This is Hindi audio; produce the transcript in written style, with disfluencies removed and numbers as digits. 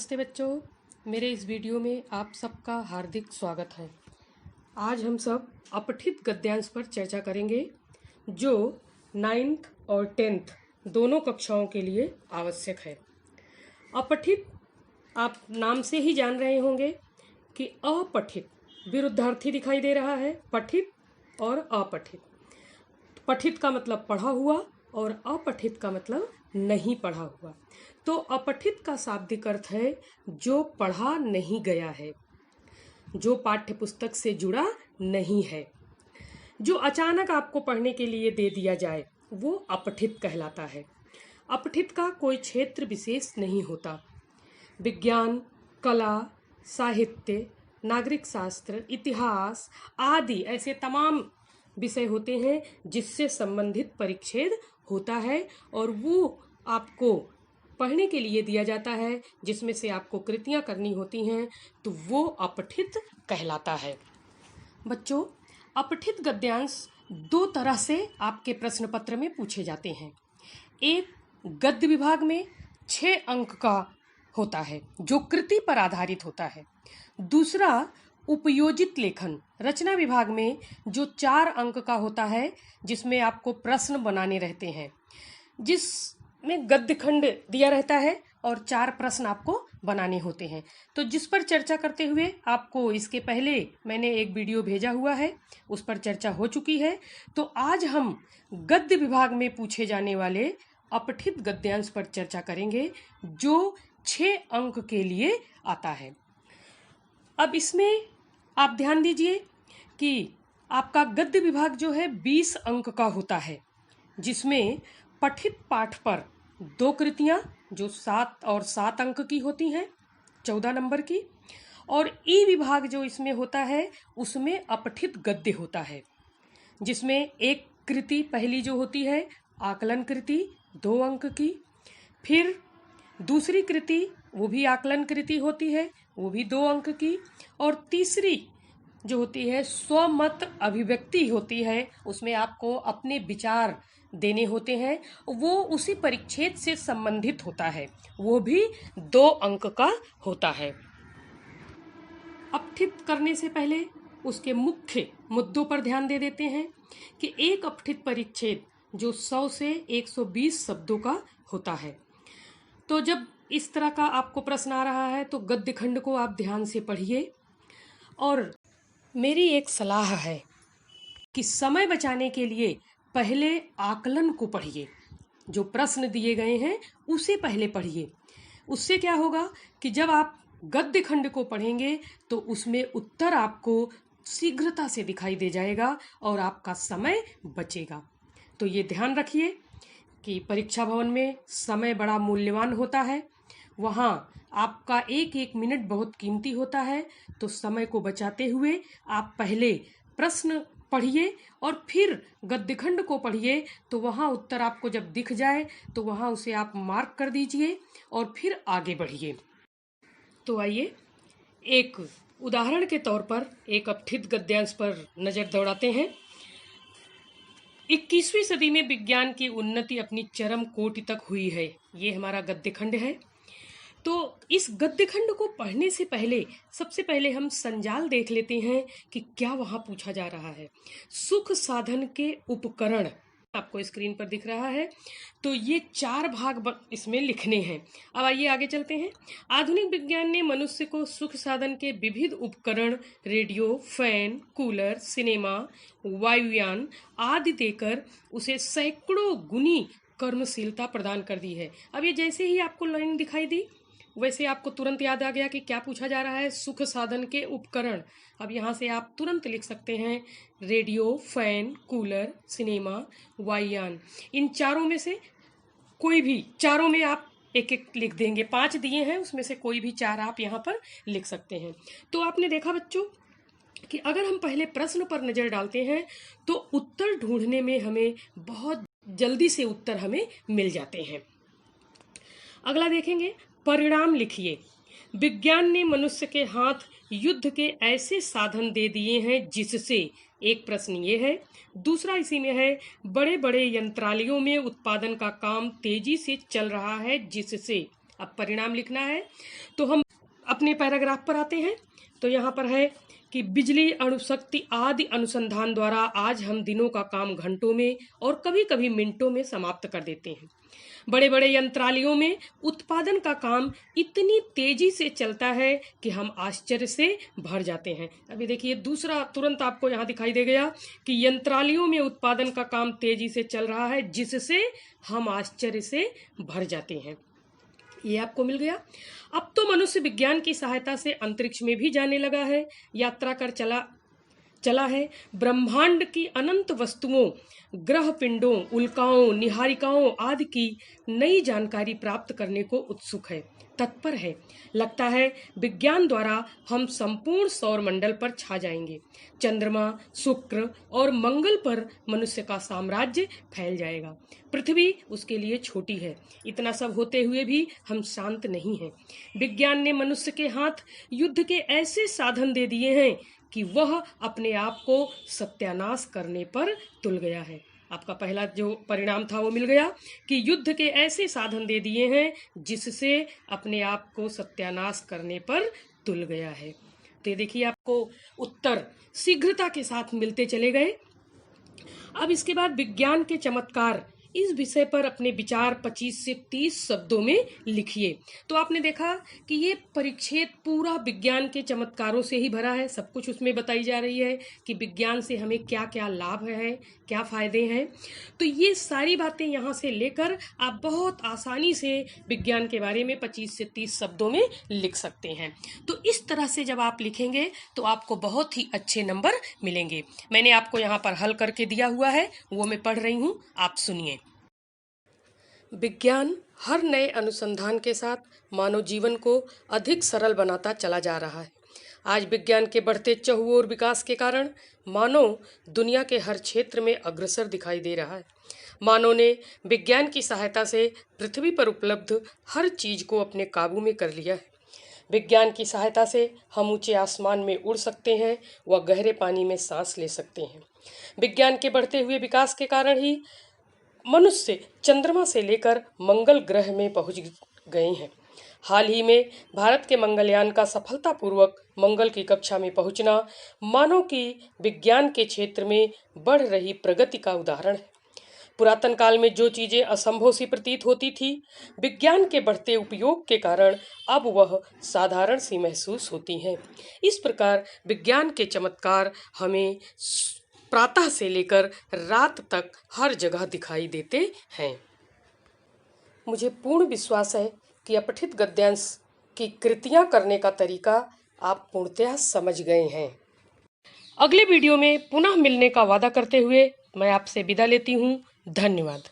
नमस्ते बच्चों, मेरे इस वीडियो में आप सबका हार्दिक स्वागत है। आज हम सब अपठित गद्यांश पर चर्चा करेंगे जो 9th और 10th दोनों कक्षाओं के लिए आवश्यक है। अपठित आप नाम से ही जान रहे होंगे कि अपठित विरुद्धार्थी दिखाई दे रहा है, पठित और अपठित। पठित का मतलब पढ़ा हुआ और अपठित का मतलब नहीं पढ़ा हुआ। तो अपठित का शाब्दिक अर्थ है जो पढ़ा नहीं गया है, जो पाठ्य पुस्तक से जुड़ा नहीं है, जो अचानक आपको पढ़ने के लिए दे दिया जाए वो अपठित कहलाता है। अपठित का कोई क्षेत्र विशेष नहीं होता। विज्ञान, कला, साहित्य, नागरिक शास्त्र, इतिहास आदि ऐसे तमाम विषय होते हैं जिससे संबंधित परिच्छेद होता है और वो आपको पढ़ने के लिए दिया जाता है, जिसमें से आपको कृतियां करनी होती हैं, तो वो अपठित कहलाता है। बच्चों, अपठित गद्यांश दो तरह से आपके प्रश्न पत्र में पूछे जाते हैं। एक गद्य विभाग में 6 अंक का होता है जो कृति पर आधारित होता है। दूसरा उपयोजित लेखन रचना विभाग में जो 4 अंक का होता है, जिसमें आपको प्रश्न बनाने रहते हैं, जिसमें गद्य खंड दिया रहता है और 4 प्रश्न आपको बनाने होते हैं। तो जिस पर चर्चा करते हुए आपको इसके पहले मैंने एक वीडियो भेजा हुआ है, उस पर चर्चा हो चुकी है। तो आज हम गद्य विभाग में पूछे जाने वाले अपठित गद्यांश पर चर्चा करेंगे जो 6 अंक के लिए आता है। अब इसमें आप ध्यान दीजिए कि आपका गद्य विभाग जो है 20 अंक का होता है, जिसमें पठित पाठ पर 2 कृतियां जो 7 और 7 अंक की होती हैं, 14 नंबर की, और ई विभाग जो इसमें होता है उसमें अपठित गद्य होता है, जिसमें एक कृति पहली जो होती है आकलन कृति 2 अंक की, फिर दूसरी कृति वो भी आकलन कृति होती है, वो भी 2 अंक की, और तीसरी जो होती है स्वमत अभिव्यक्ति होती है, उसमें आपको अपने विचार देने होते हैं, वो उसी परिच्छेद से संबंधित होता है, वो भी 2 अंक का होता है। अपठित करने से पहले उसके मुख्य मुद्दों पर ध्यान दे देते हैं कि एक अपठित परिच्छेद जो 100 से 120 शब्दों का होता है। तो जब इस तरह का आपको प्रश्न आ रहा है तो गद्य खंड को आप ध्यान से पढ़िए, और मेरी एक सलाह है कि समय बचाने के लिए पहले आकलन को पढ़िए, जो प्रश्न दिए गए हैं उसे पहले पढ़िए। उससे क्या होगा कि जब आप गद्य खंड को पढ़ेंगे तो उसमें उत्तर आपको शीघ्रता से दिखाई दे जाएगा और आपका समय बचेगा। तो ये ध्यान रखिए कि परीक्षा भवन में समय बड़ा मूल्यवान होता है, वहाँ आपका एक एक मिनट बहुत कीमती होता है। तो समय को बचाते हुए आप पहले प्रश्न पढ़िए और फिर गद्यखंड को पढ़िए, तो वहाँ उत्तर आपको जब दिख जाए तो वहाँ उसे आप मार्क कर दीजिए और फिर आगे बढ़िए। तो आइए एक उदाहरण के तौर पर एक अपठित गद्यांश पर नजर दौड़ाते हैं। 21वीं सदी में विज्ञान की उन्नति अपनी चरम कोटि तक हुई है, ये हमारा गद्यखंड है। तो इस गद्यखंड को पढ़ने से पहले सबसे पहले हम संजाल देख लेते हैं कि क्या वहां पूछा जा रहा है। सुख साधन के उपकरण आपको स्क्रीन पर दिख रहा है, तो ये 4 भाग इसमें लिखने हैं। अब आइए आगे चलते हैं। आधुनिक विज्ञान ने मनुष्य को सुख साधन के विविध उपकरण रेडियो, फैन, कूलर, सिनेमा, वायुयान आदि देकर उसे सैकड़ों गुनी कर्मशीलता प्रदान कर दी है। अब ये जैसे ही आपको लाइन दिखाई दी वैसे आपको तुरंत याद आ गया कि क्या पूछा जा रहा है, सुख साधन के उपकरण। अब यहाँ से आप तुरंत लिख सकते हैं रेडियो, फैन, कूलर, सिनेमा, वायुयान। इन चारों में से कोई भी, चारों में आप एक एक लिख देंगे। 5 दिए हैं, उसमें से कोई भी 4 आप यहाँ पर लिख सकते हैं। तो आपने देखा बच्चों कि अगर हम पहले प्रश्न पर नजर डालते हैं तो उत्तर ढूंढने में हमें बहुत जल्दी से उत्तर हमें मिल जाते हैं। अगला देखेंगे, परिणाम लिखिए। विज्ञान ने मनुष्य के हाथ युद्ध के ऐसे साधन दे दिए हैं जिससे, एक प्रश्न ये है, दूसरा इसी में है, बड़े बड़े यंत्रालयों में उत्पादन का काम तेजी से चल रहा है जिससे, अब परिणाम लिखना है। तो हम अपने पैराग्राफ पर आते हैं। तो यहाँ पर है कि बिजली अणुशक्ति आदि अनुसंधान द्वारा आज हम दिनों का काम घंटों में और कभी कभी मिनटों में समाप्त कर देते हैं। बड़े बड़े यंत्रालयों में उत्पादन का काम इतनी तेजी से चलता है कि हम आश्चर्य से भर जाते हैं। अभी देखिए दूसरा तुरंत आपको यहाँ दिखाई दे गया कि यंत्रालयों में उत्पादन का काम तेजी से चल रहा है, जिससे हम आश्चर्य से भर जाते हैं। ये आपको मिल गया। अब तो मनुष्य विज्ञान की सहायता से अंतरिक्ष में भी जाने लगा है, यात्रा कर चला है। ब्रह्मांड की अनंत वस्तुओं, ग्रह पिंडों, उल्काओं, निहारिकाओं आदि की नई जानकारी प्राप्त करने को उत्सुक है, तत्पर है। लगता है विज्ञान द्वारा हम संपूर्ण सौर मंडल पर छा जाएंगे। चंद्रमा, शुक्र और मंगल पर मनुष्य का साम्राज्य फैल जाएगा। पृथ्वी उसके लिए छोटी है। इतना सब होते हुए भी हम शांत नहीं हैं। विज्ञान ने मनुष्य के हाथ युद्ध के ऐसे साधन दे दिए हैं कि वह अपने आप को सत्यानाश करने पर तुल गया है। आपका पहला जो परिणाम था वो मिल गया कि युद्ध के ऐसे साधन दे दिए हैं जिससे अपने आप को सत्यानाश करने पर तुल गया है। तो ये देखिए आपको उत्तर शीघ्रता के साथ मिलते चले गए। अब इसके बाद विज्ञान के चमत्कार, इस विषय पर अपने विचार 25 से 30 शब्दों में लिखिए। तो आपने देखा कि ये परिच्छेद पूरा विज्ञान के चमत्कारों से ही भरा है। सब कुछ उसमें बताई जा रही है कि विज्ञान से हमें क्या क्या लाभ है, क्या फायदे हैं। तो ये सारी बातें यहाँ से लेकर आप बहुत आसानी से विज्ञान के बारे में 25 से 30 शब्दों में लिख सकते हैं। तो इस तरह से जब आप लिखेंगे तो आपको बहुत ही अच्छे नंबर मिलेंगे। मैंने आपको यहाँ पर हल करके दिया हुआ है, वो मैं पढ़ रही हूँ, आप सुनिए। विज्ञान हर नए अनुसंधान के साथ मानव जीवन को अधिक सरल बनाता चला जा रहा है। आज विज्ञान के बढ़ते चहुओर विकास के कारण मानव दुनिया के हर क्षेत्र में अग्रसर दिखाई दे रहा है। मानव ने विज्ञान की सहायता से पृथ्वी पर उपलब्ध हर चीज को अपने काबू में कर लिया है। विज्ञान की सहायता से हम ऊंचे आसमान में उड़ सकते हैं व गहरे पानी में सांस ले सकते हैं। विज्ञान के बढ़ते हुए विकास के कारण ही मनुष्य चंद्रमा से लेकर मंगल ग्रह में पहुंच गए हैं। हाल ही में भारत के मंगलयान का सफलतापूर्वक मंगल की कक्षा में पहुंचना मानव की विज्ञान के क्षेत्र में बढ़ रही प्रगति का उदाहरण है। पुरातन काल में जो चीजें असंभव सी प्रतीत होती थी, विज्ञान के बढ़ते उपयोग के कारण अब वह साधारण सी महसूस होती हैं। इस प्रकार विज्ञान के चमत्कार हमें प्रातः से लेकर रात तक हर जगह दिखाई देते हैं। मुझे पूर्ण विश्वास है कि अपठित गद्यांश की कृतियां करने का तरीका आप पूर्णतः समझ गए हैं। अगले वीडियो में पुनः मिलने का वादा करते हुए मैं आपसे विदा लेती हूँ। धन्यवाद।